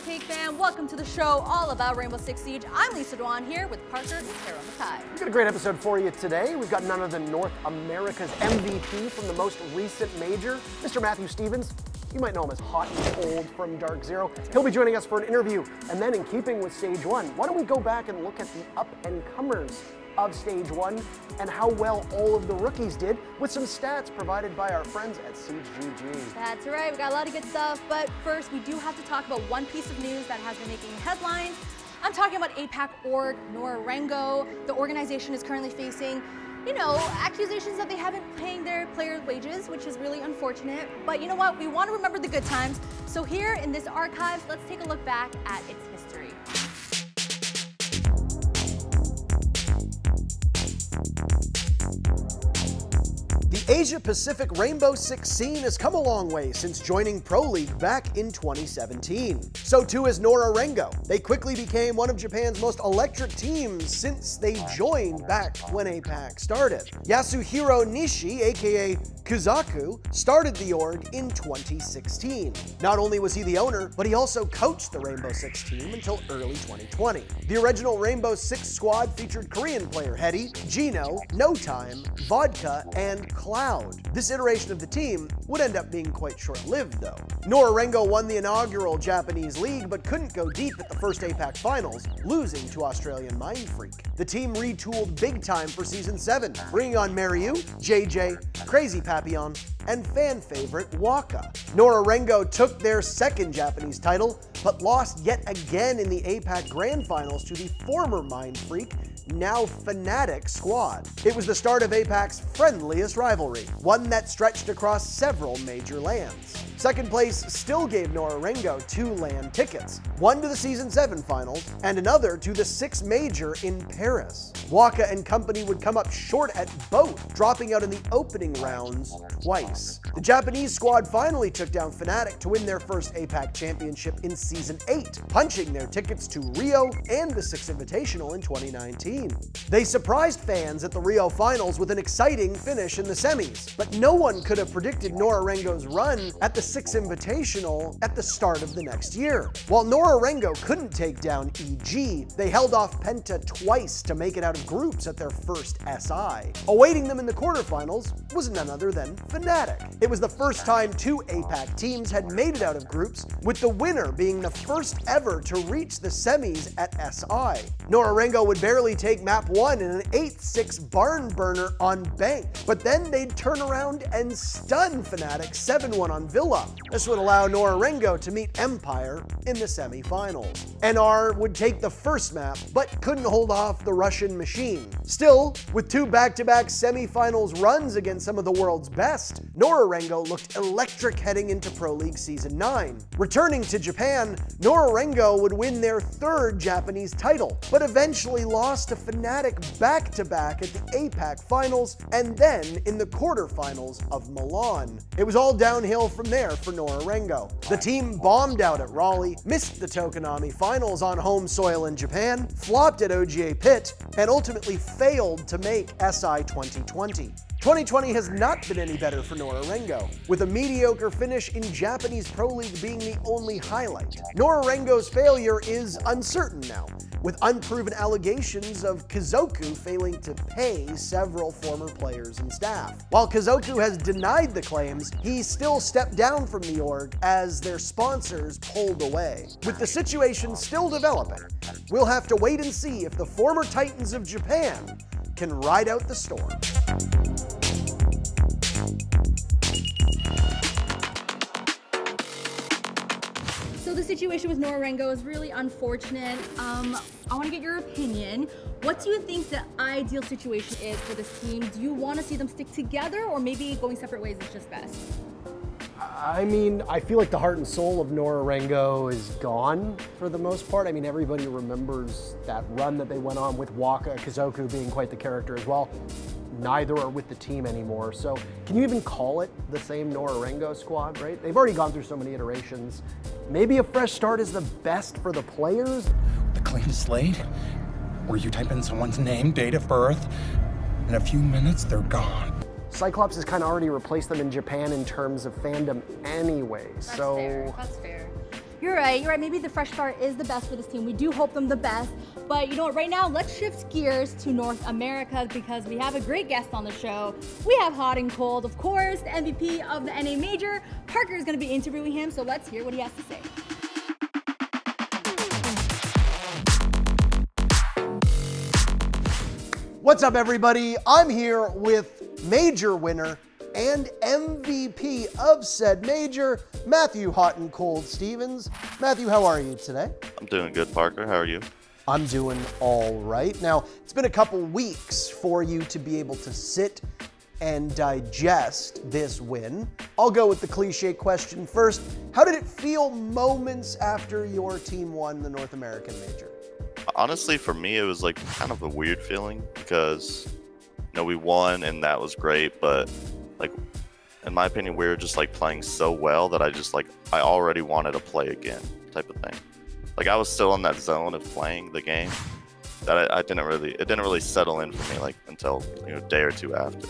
Retake fan, welcome to the show all about Rainbow Six Siege. I'm Lisa Dwan here with Parker and Tara Mackay. We've got a great episode for you today. We've got none other than North America's MVP from the most recent major, Mr. Matthew Stevens. You might know him as Hotancold from Dark Zero. He'll be joining us for an interview. And then in keeping with Stage 1, why don't we go back and look at the up-and-comers of Stage 1 and how well all of the rookies did with some stats provided by our friends at Siege GG. That's right, we got a lot of good stuff, but first we do have to talk about one piece of news that has been making headlines. I'm talking about APAC org, Nora Rengo. The organization is currently facing, accusations that they haven't paying their player wages, which is really unfortunate. But you know what? We want to remember the good times. So here in this archives, let's take a look back at its history. The Asia-Pacific Rainbow Six scene has come a long way since joining Pro League back in 2017. So too has Nora Rengo. They quickly became one of Japan's most electric teams since they joined back when APAC started. Yasuhiro Nishi, aka Kuzaku, started the org in 2016. Not only was he the owner, but he also coached the Rainbow Six team until early 2020. The original Rainbow Six squad featured Korean player Hedy, Gino, No Time, Vodka, and Cloud. This iteration of the team would end up being quite short-lived, though. Nora Rengo won the inaugural Japanese league, but couldn't go deep at the first APAC finals, losing to Australian Mind Freak. The team retooled big time for Season 7, bringing on Mariu, JJ, Crazy Papillon, and fan favorite Waka. Nora Rengo took their second Japanese title, but lost yet again in the APAC Grand Finals to the former Mind Freak, now Fnatic squad. It was the start of APAC's friendliest rivalry, one that stretched across several major lands. Second place still gave Nora Rengo 2 LAN tickets, one to the Season 7 finals and another to the 6 major in Paris. Waka and company would come up short at both, dropping out in the opening rounds twice. The Japanese squad finally took down Fnatic to win their first APAC championship in Season 8, punching their tickets to Rio and the 6 Invitational in 2019. They surprised fans at the Rio finals with an exciting finish in the semis, but no one could have predicted Nora Rengo's run at the 6 Invitational at the start of the next year. While Nora Rengo couldn't take down EG, they held off Penta twice to make it out of groups at their first SI. Awaiting them in the quarterfinals was none other than Fnatic. It was the first time 2 APAC teams had made it out of groups, with the winner being the first ever to reach the semis at SI. Nora Rengo would barely take map 1 in an 8-6 barn burner on Bank, but then they'd turn around and stun Fnatic 7-1 on Villa. This would allow Nora Rengo to meet Empire in the semi-finals. NR would take the first map, but couldn't hold off the Russian machine. Still, with 2 back-to-back semi-finals runs against some of the world's best, Nora Rengo looked electric heading into Pro League Season 9. Returning to Japan, Nora Rengo would win their 3rd Japanese title, but eventually lost to Fnatic back-to-back at the APAC finals and then in the quarterfinals of Milan. It was all downhill from there for Nora Rengo. The team bombed out at Raleigh, missed the Tokonami finals on home soil in Japan, flopped at OGA Pit, and ultimately failed to make SI 2020. 2020 has not been any better for Nora Rengo, with a mediocre finish in Japanese Pro League being the only highlight. Nora Rengo's failure is uncertain now, with unproven allegations of Kuzoku failing to pay several former players and staff. While Kuzoku has denied the claims, he still stepped down from the org as their sponsors pulled away. With the situation still developing, we'll have to wait and see if the former Titans of Japan can ride out the storm. So the situation with Nora Rengo is really unfortunate. I want to get your opinion. What do you think the ideal situation is for this team? Do you want to see them stick together, or maybe going separate ways is just best? I mean, I feel like the heart and soul of Nora Rengo is gone for the most part. I mean, everybody remembers that run that they went on with Waka, Kuzoku being quite the character as well. Neither are with the team anymore. So can you even call it the same Nora Rengo squad, right? They've already gone through so many iterations. Maybe a fresh start is the best for the players. A clean slate, where you type in someone's name, date of birth, in a few minutes they're gone. Cyclops has kind of already replaced them in Japan in terms of fandom anyway, That's fair. You're right. Maybe the fresh start is the best for this team. We do hope them the best. But you know what, right now, let's shift gears to North America because we have a great guest on the show. We have Hotancold, of course, the MVP of the NA Major. Parker is going to be interviewing him, so let's hear what he has to say. What's up, everybody? I'm here with major winner and MVP of said major, Matthew Hotancold Stevens. Matthew, how are you today? I'm doing good, Parker. How are you? I'm doing all right. Now, it's been a couple weeks for you to be able to sit and digest this win. I'll go with the cliche question first. How did it feel moments after your team won the North American Major? Honestly, for me, it was like kind of a weird feeling because, we won and that was great, but like, in my opinion, we were just like playing so well that I already wanted to play again type of thing. Like I was still in that zone of playing the game that it didn't really settle in for me like until, a day or two after.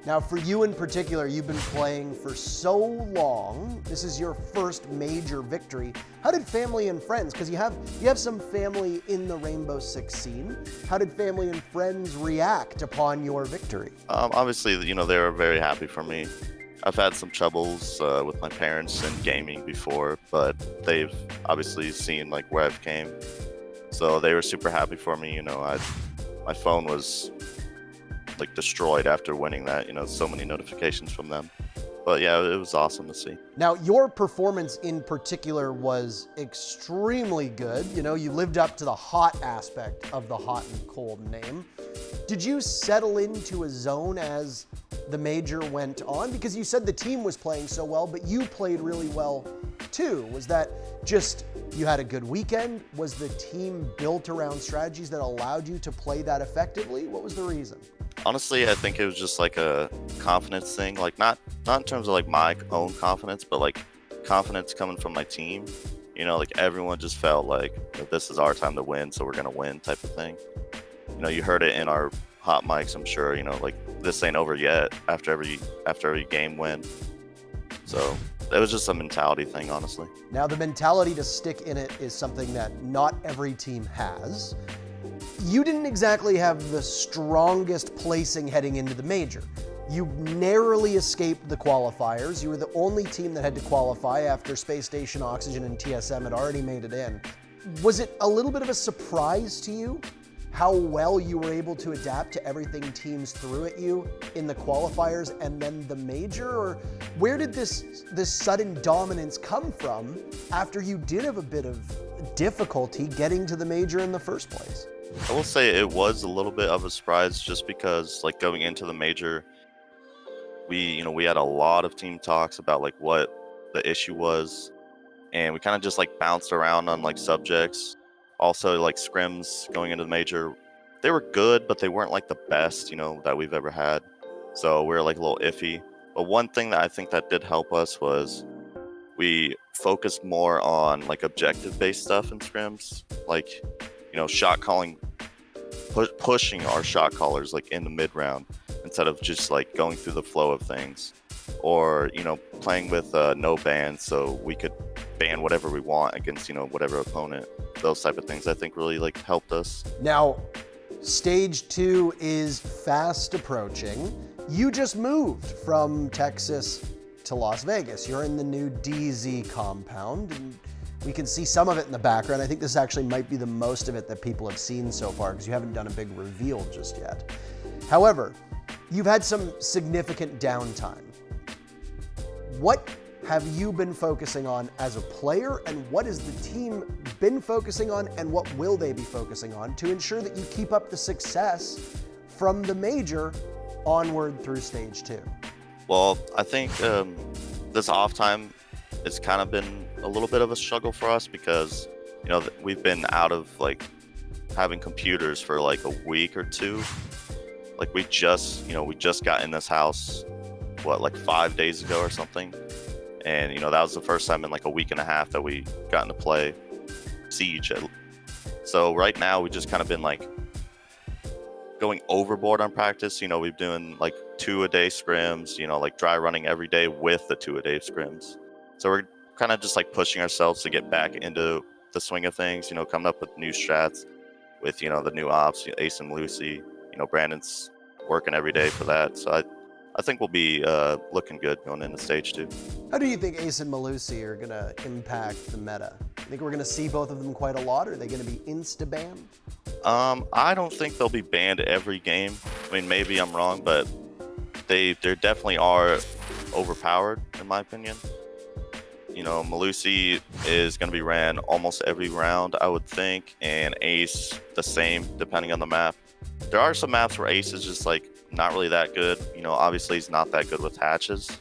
Now, for you in particular, you've been playing for so long. This is your first major victory. How did family and friends, because you have some family in the Rainbow Six scene, how did family and friends react upon your victory? Obviously, they were very happy for me. I've had some troubles with my parents in gaming before, but they've obviously seen like where I've came. So they were super happy for me. My phone was like destroyed after winning that, so many notifications from them. But yeah, it was awesome to see. Now, your performance in particular was extremely good. You lived up to the hot aspect of the hot and cold name. Did you settle into a zone as the major went on? Because you said the team was playing so well, but you played really well too. Was that just you had a good weekend? Was the team built around strategies that allowed you to play that effectively? What was the reason? Honestly, I think it was just like a confidence thing, like not in terms of like my own confidence, but like confidence coming from my team. Like everyone just felt like this is our time to win, so we're gonna win type of thing. You heard it in our hot mics, I'm sure. Like this ain't over yet after every game win. So it was just a mentality thing, honestly. Now, the mentality to stick in it is something that not every team has. You didn't exactly have the strongest placing heading into the major. You narrowly escaped the qualifiers. You were the only team that had to qualify after Space Station, Oxygen, and TSM had already made it in. Was it a little bit of a surprise to you how well you were able to adapt to everything teams threw at you in the qualifiers and then the major? Or where did this sudden dominance come from after you did have a bit of difficulty getting to the major in the first place? I will say it was a little bit of a surprise just because like going into the major, we had a lot of team talks about like what the issue was, and we kind of just like bounced around on like subjects. Also like scrims going into the major, they were good, but they weren't like the best, that we've ever had. So we were like a little iffy. But one thing that I think that did help us was we focused more on like objective based stuff in scrims, like shot calling, pushing our shot callers like in the mid round instead of just like going through the flow of things, or playing with no bans so we could ban whatever we want against whatever opponent. Those type of things I think really like helped us. Now, stage 2 is fast approaching. You just moved from Texas to Las Vegas. You're in the new DZ compound, and we can see some of it in the background. I think this actually might be the most of it that people have seen so far because you haven't done a big reveal just yet. However, you've had some significant downtime. What have you been focusing on as a player, and what has the team been focusing on, and what will they be focusing on to ensure that you keep up the success from the major onward through stage 2? Well, I think this off time it's kind of been a little bit of a struggle for us because we've been out of like having computers for like a week or two. Like we just got in this house like 5 days ago or something, and that was the first time in like a week and a half that we got to play Siege. So right now we just kind of been like going overboard on practice. We've been doing like 2-a-day scrims, like dry running every day with the 2-a-day scrims. So we're kind of just like pushing ourselves to get back into the swing of things. Coming up with new strats, with the new ops, Ace and Lucy. Brandon's working every day for that, so I think we'll be looking good going into stage 2. How do you think Ace and Malusi are going to impact the meta? You think we're going to see both of them quite a lot? Or are they going to be insta-banned? I don't think they'll be banned every game. I mean, maybe I'm wrong, but they definitely are overpowered, in my opinion. Malusi is going to be ran almost every round, I would think, and Ace the same, depending on the map. There are some maps where Ace is just like not really that good. Obviously he's not that good with hatches.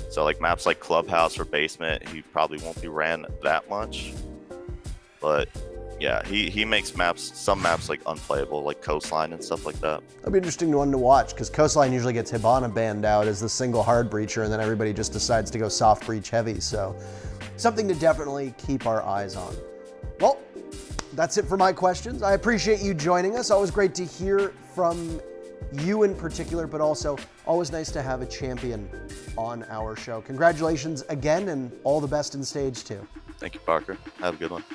So like maps like Clubhouse or Basement, he probably won't be ran that much. But yeah, he makes some maps like unplayable, like Coastline and stuff like that. That'll be an interesting one to watch, because Coastline usually gets Hibana banned out as the single hard breacher, and then everybody just decides to go soft breach heavy. So something to definitely keep our eyes on. Well, that's it for my questions. I appreciate you joining us. Always great to hear from you in particular, but also always nice to have a champion on our show. Congratulations again, and all the best in stage 2. Thank you, Parker. Have a good one.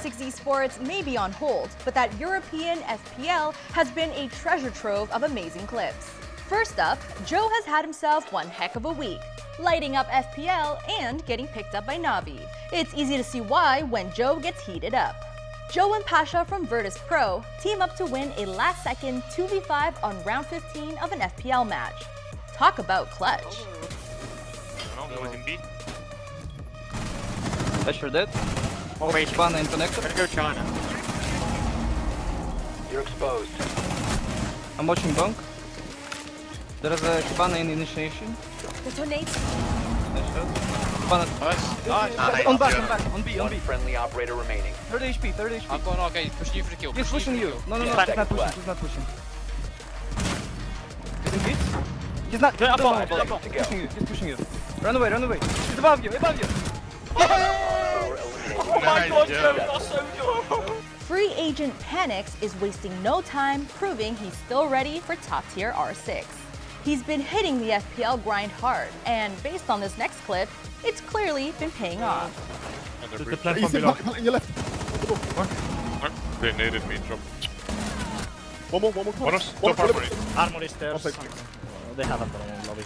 Rainbow Six Esports may be on hold, but that European FPL has been a treasure trove of amazing clips. First up, Joe has had himself one heck of a week, lighting up FPL and getting picked up by Navi. It's easy to see why when Joe gets heated up. Joe and Pasha from Virtus Pro team up to win a last-second 2v5 on round 15 of an FPL match. Talk about clutch. Pasha dead. Ban and connector. Gonna go China. You're exposed. I'm watching bunk. There is a ban in initiation. Detonate. Ban. Nice. On back, on B. One friendly operator remaining. 30 HP. I'm going okay, he's pushing you for the kill. He's pushing you. No, Yeah. he's not pushing. He's not pushing. He's in hit. He's not. Five He's seconds to go. pushing you. He's pushing you. Run away. He's above you. Oh my god, Joe, you're so good. Free Agent Panics is wasting no time proving he's still ready for top-tier R6. He's been hitting the FPL grind hard, and based on this next clip, it's clearly been paying off. The platform below. On your left. They needed me drop. One more. One of stop armory. Armory stairs. They have a in lobby.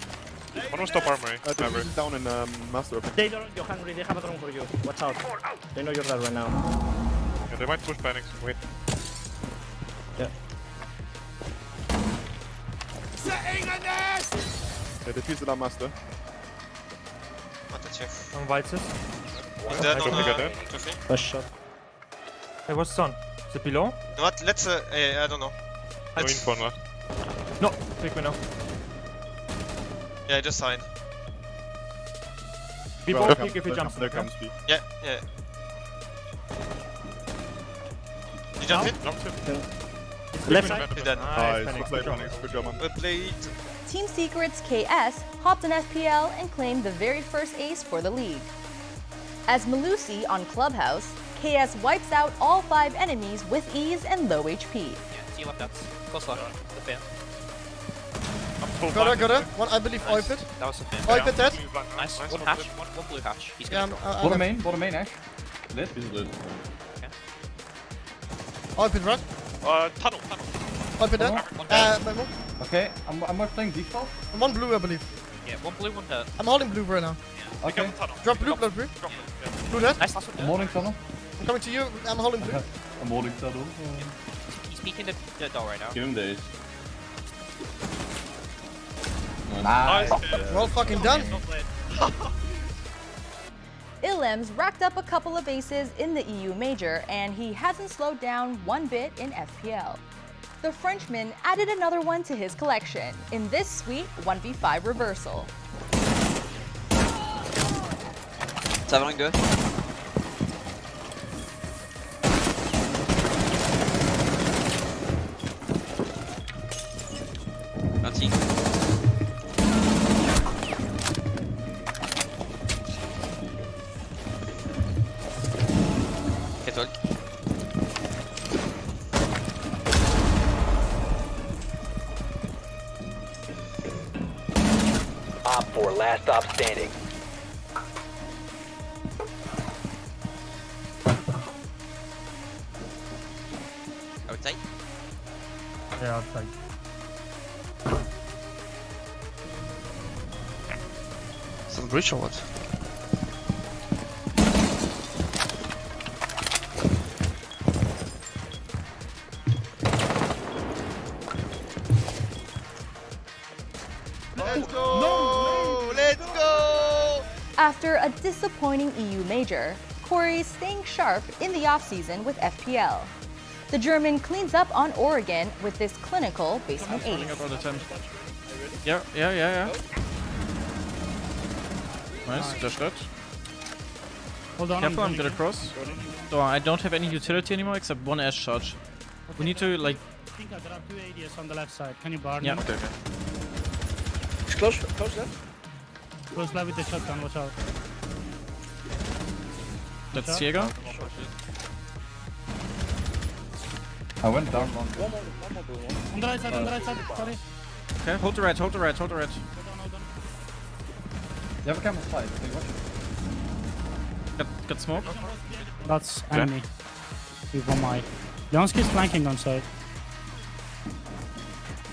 One of stop armory. Never. Down in master. They don't. You're hungry. They have a drone for you. Watch out. They know you're there right now. Yeah, they might push panics. Wait. Yeah. They defused our master. On Vices. One dead on First shot. Hey, what's on? The below? What? Let's I don't know. No info now. No, pick me now. Yeah, I just signed. We both pick if he jumps. There comes B. Yeah. You jumped in? Jumped in. Left side. He's dead. Nice. Panic. Good job, man. We played. Team Secret's KS hopped in FPL and claimed the very first ace for the league. As Malusi on Clubhouse, KS wipes out all 5 enemies with ease and low HP. Yeah, team up that's close one. The fan. Got her. One, I believe, Nice. Oipit. That was the fan. Oipit dead. Nice. One hatch. One blue hatch. He's Yeah, gonna Bottom main, Ash. Lit. Oipit run. Tunnel. Oipit dead. Memo. Okay, I'm playing default. And one blue, I believe. Yeah, one blue, one dead. I'm holding blue right now. Okay. Drop blue, blue. Blue dead. Nice, last one dead. Morning tunnel. I'm coming to you. I'm holding blue. I'm morning tunnel. He's peeking the door right now. Give him days. Nice. Well fucking done. Ilem's racked up a couple of aces in the EU Major, and he hasn't slowed down one bit in FPL. The Frenchman added another one to his collection in this sweet 1v5 reversal. Seven good. Retake. Op 4, last stop standing. Retake. Yeah, I'll take. Some breach or what? Let's go! No! Let's go! After a disappointing EU major, Corey's staying sharp in the offseason with FPL. The German cleans up on Oregon with this clinical basement ace. Yeah. Nice, just that. Hold on. Careful, I'm gonna cross. So I don't have any utility anymore except one ash charge. We need to like. I think there are 2 ADS on the left side. Can you bar Yeah. them? Okay. It's close left. Close left with the shotgun, watch out. That's Jäger. I went down one. On the right side, sorry. Okay, hold the red. Hold on. You have a camera side. Can you watch it? Got smoke. That's enemy. With 1 mic. Leonski's flanking on side.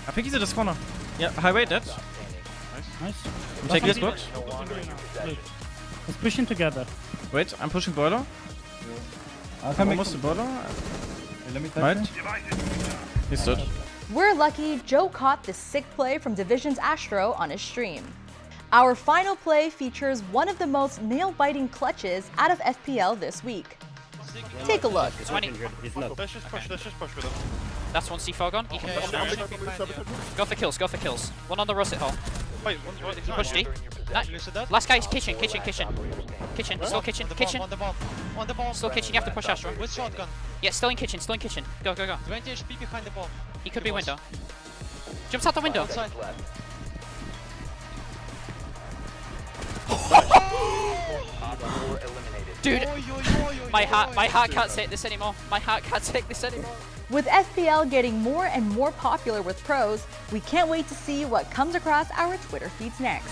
I think he's at this corner. Yeah, highway dead. Nice. I'm taking this box. Let's push in together. Wait, I'm pushing boiler. I can make Almost the boiler. Hey, let me take Right. him. He's dead. We're lucky Joe caught this sick play from Division's Astro on his stream. Our final play features one of the most nail-biting clutches out of FPL this week. Take a look. 20. Let's just push with him. That's one C4 gone. You can push them. Go for kills. One on the russet hole. Wait, Push D. Last guy is kitchen. Still kitchen. Still kitchen, you have to push Astro. With shotgun. Yeah, still in kitchen. Go. 20 HP behind the ball. He could be window. Jumps out the window. Dude, my heart can't take this anymore. With FPL getting more and more popular with pros, we can't wait to see what comes across our Twitter feeds next.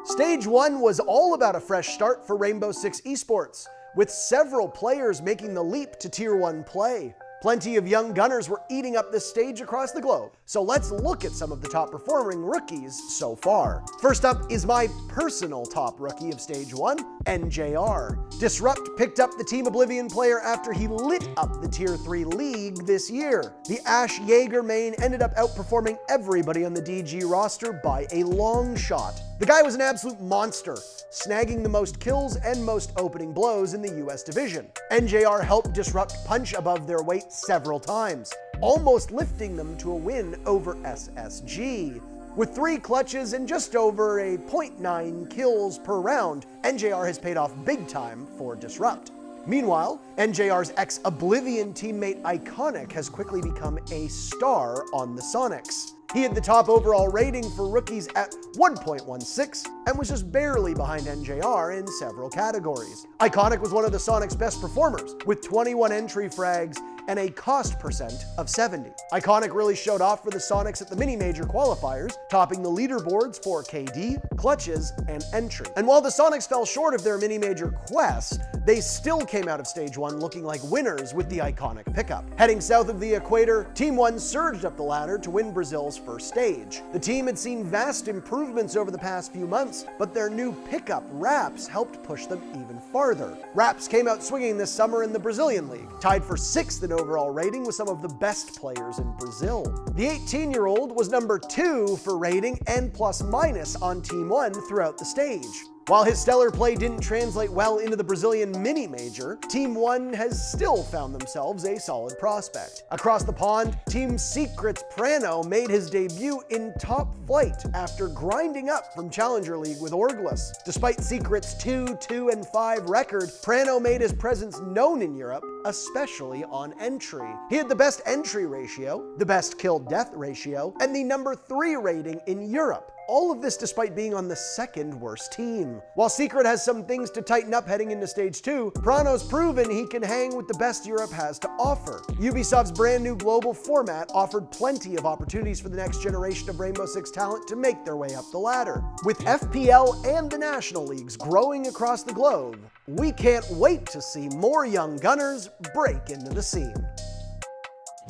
Stage 1 was all about a fresh start for Rainbow Six Esports, with several players making the leap to Tier 1 play. Plenty of young gunners were eating up this stage across the globe, so let's look at some of the top performing rookies so far. First up is my personal top rookie of Stage 1, NJR. Disrupt picked up the Team Oblivion player after he lit up the Tier 3 league this year. The Ash Jaeger main ended up outperforming everybody on the DG roster by a long shot. The guy was an absolute monster, snagging the most kills and most opening blows in the US division. NJR helped Disrupt punch above their weight several times, almost lifting them to a win over SSG. With 3 clutches and just over a 0.9 kills per round, NJR has paid off big time for Disrupt. Meanwhile, NJR's ex-Oblivion teammate Iconic has quickly become a star on the Sonics. He had the top overall rating for rookies at 1.16 and was just barely behind NJR in several categories. Iconic was one of the Sonics' best performers, with 21 entry frags and a cost percent of 70. Iconic really showed off for the Sonics at the mini-major qualifiers, topping the leaderboards for KD, clutches, and entry. And while the Sonics fell short of their mini-major quest, they still came out of Stage 1 looking like winners with the Iconic pickup. Heading south of the equator, Team 1 surged up the ladder to win Brazil's first stage. The team had seen vast improvements over the past few months, but their new pickup, Raps, helped push them even farther. Raps came out swinging this summer in the Brazilian League, tied for 6th in overall rating with some of the best players in Brazil. The 18-year-old was number 2 for rating and plus-minus on Team 1 throughout the stage. While his stellar play didn't translate well into the Brazilian mini-major, Team 1 has still found themselves a solid prospect. Across the pond, Team Secret's Prano made his debut in top flight after grinding up from Challenger League with Orglis. Despite Secret's 2-2-5 record, Prano made his presence known in Europe especially on entry. He had the best entry ratio, the best kill-death ratio, and the number 3 rating in Europe. All of this despite being on the 2nd worst team. While Secret has some things to tighten up heading into Stage 2, Prano's proven he can hang with the best Europe has to offer. Ubisoft's brand new global format offered plenty of opportunities for the next generation of Rainbow Six talent to make their way up the ladder. With FPL and the National Leagues growing across the globe, we can't wait to see more young gunners break into the scene.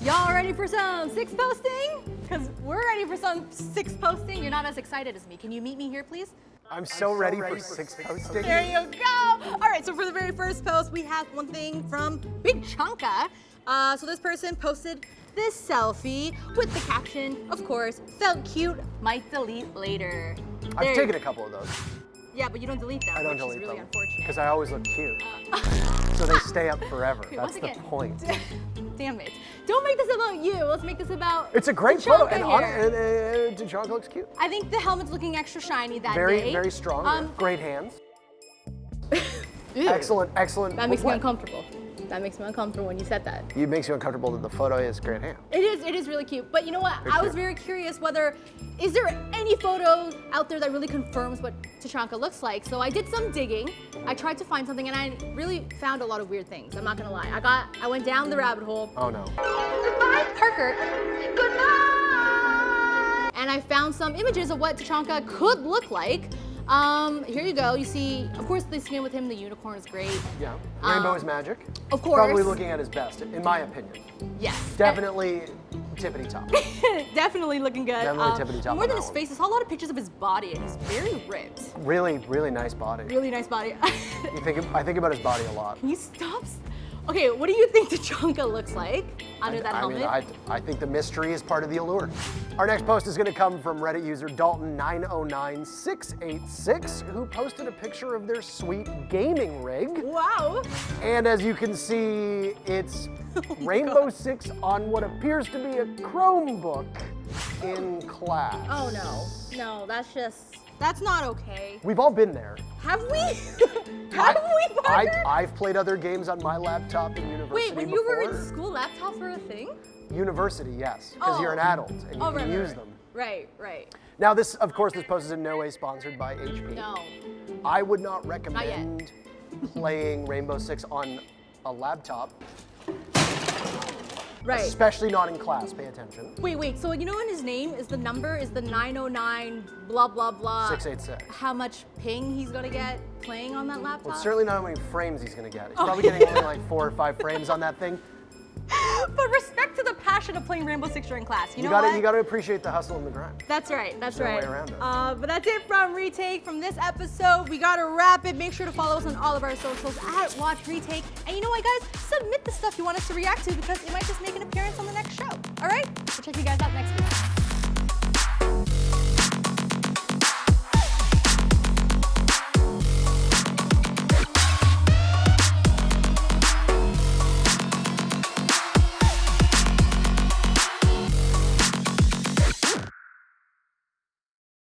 Y'all ready for some Six posting? Because we're ready for some Six posting. You're not as excited as me. Can you meet me here, please? I'm so ready for Six posting. There you go. All right, so for the very first post, we have one thing from Big Chunka. So this person posted this selfie with the caption, of course, felt cute, might delete later. I've taken a couple of those. Yeah, but you don't delete them, I don't which delete is really them unfortunate. because I always look cute. So they stay up forever. Okay, That's once the again, point. Damn it. Don't make this about you. Let's make this about It's a great photo, Tachanka here. and Tachanka looks cute. I think the helmet's looking extra shiny that Very, day. very strong. Yeah. Great hands. Ew. Excellent, excellent. That makes me uncomfortable. That makes me uncomfortable when you said that. It makes you uncomfortable that the photo is great hands. It is really cute. But you know what? Very I was cute. very curious whether, is there any photo out there that really confirms what Tachanka looks like? So I did some digging. I tried to find something and I really found a lot of weird things. I'm not gonna lie. I went down the rabbit hole. Oh no. Goodbye, Parker. Goodbye. And I found some images of what Tachanka could look like. Here you go. You see, of course, the skin with him, the unicorn is great. Yeah. Rainbow is magic. Of course. Probably looking at his best, in my opinion. Yes. Definitely tippity top. Definitely looking good. Definitely tippity top. More than his face, I saw a lot of pictures of his body, and he's very ripped. Really, really nice body. Really nice body. I think about his body a lot. Can you stop? Okay, what do you think Tachanka looks like under that helmet? I think the mystery is part of the allure. Our next post is going to come from Reddit user Dalton909686, who posted a picture of their sweet gaming rig. Wow. And as you can see, it's Rainbow Six on what appears to be a Chromebook in class. Oh no, no, that's not okay. We've all been there. Have we? Have we, Parker? I've played other games on my laptop in university Wait, when you were in school, laptops were a thing? University, yes, because you're an adult and you can use them. Right. Now this, of course, this post is in no way sponsored by HP. No. I would not recommend playing Rainbow Six on a laptop. Right. Especially not in class, pay attention. Wait, so you know in his name is the number, is the 909 blah blah blah. 686. How much ping he's gonna get playing on that laptop? Well, it's certainly not how many frames he's gonna get. He's probably getting only like 4 or 5 frames on that thing. But respect to the passion of playing Rainbow Six during class. You know gotta, what? You gotta appreciate the hustle and the grind. That's right, that's There's right. no way around it. But that's it from Retake from this episode. We gotta wrap it. Make sure to follow us on all of our socials at WatchRetake. And you know what, guys? Submit the stuff you want us to react to because it might just make an appearance on the next show. All right? We'll check you guys out next week.